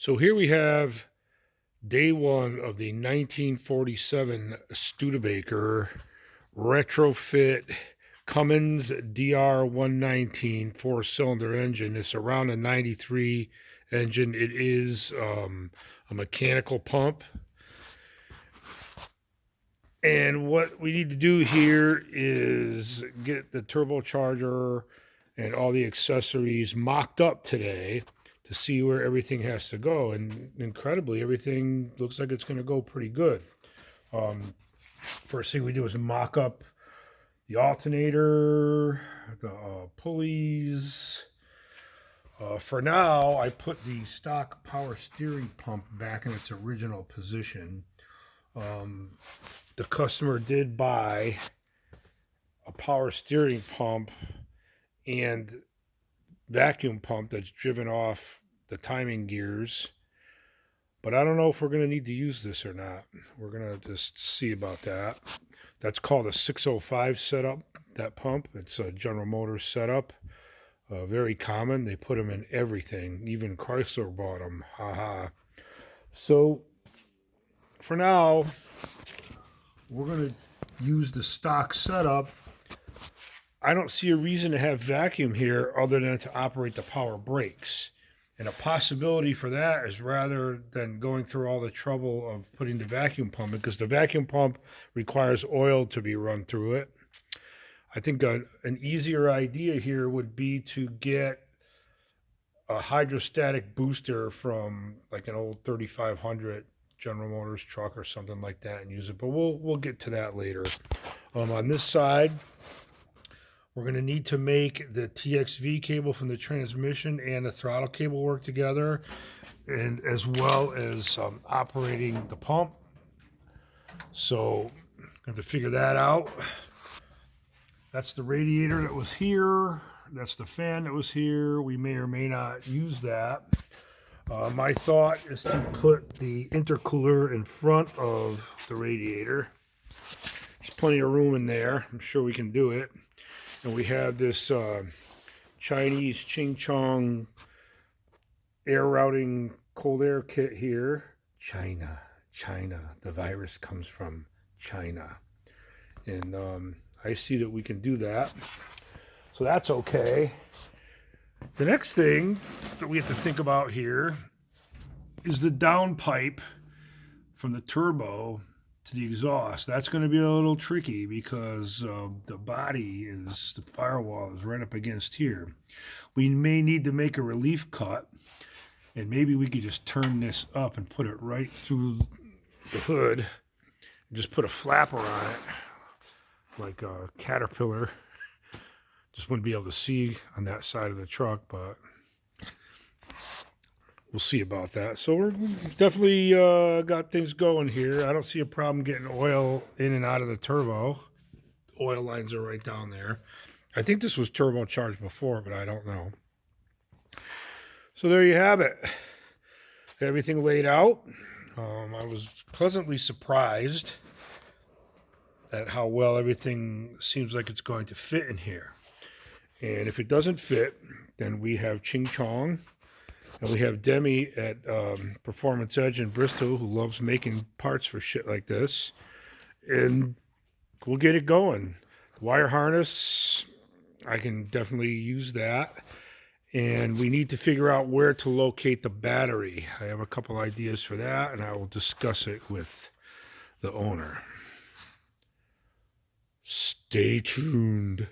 So here we have day one of the 1947 Studebaker retrofit Cummins DR119 four-cylinder engine. It's around a 93 engine. It is a mechanical pump. And what we need to do here is get the turbocharger and all the accessories mocked up today to see where everything has to go. And incredibly, everything looks like it's going to go pretty good. First thing we do is mock up the alternator, the pulleys. For now, I put the stock power steering pump back in its original position. The customer did buy a power steering pump and vacuum pump that's driven off the timing gears, but I don't know if we're going to need to use this or not. We're going to just see about that. That's called a 605 setup, that pump. It's a General Motors setup. Very common. They put them in everything. Even Chrysler bought them. Haha. So for now, we're going to use the stock setup. I don't see a reason to have vacuum here other than to operate the power brakes. And a possibility for that is rather than going through all the trouble of putting the vacuum pump in, because the vacuum pump requires oil to be run through it. I think an easier idea here would be to get a hydrostatic booster from like an old 3500 General Motors truck or something like that and use it, but we'll get to that later. On this side, we're going to need to make the TXV cable from the transmission and the throttle cable work together, and as well as operating the pump. So I have to figure that out. That's the radiator that was here. That's the fan that was here. We may or may not use that. My thought is to put the intercooler in front of the radiator. There's plenty of room in there. I'm sure we can do it. And we have this Chinese Ching Chong air routing cold air kit here. China. The virus comes from China. And I see that we can do that. So that's okay. The next thing that we have to think about here is the downpipe from the turbo to the exhaust. That's going to be a little tricky because the firewall is right up against here. We may need to make a relief cut, and maybe we could just turn this up and put it right through the hood and just put a flapper on it like a Caterpillar. Just wouldn't be able to see on that side of the truck, but we'll see about that. So we're definitely got things going here. I don't see a problem getting oil in and out of the turbo. Oil lines are right down there. I think this was turbocharged before, but I don't know. So there you have it. Got everything laid out. I was pleasantly surprised at how well everything seems like it's going to fit in here. And if it doesn't fit, then we have Ching Chong, and we have Demi at Performance Edge in Bristol, who loves making parts for shit like this. And we'll get it going. The wire harness, I can definitely use that. And we need to figure out where to locate the battery. I have a couple ideas for that, and I will discuss it with the owner. Stay tuned.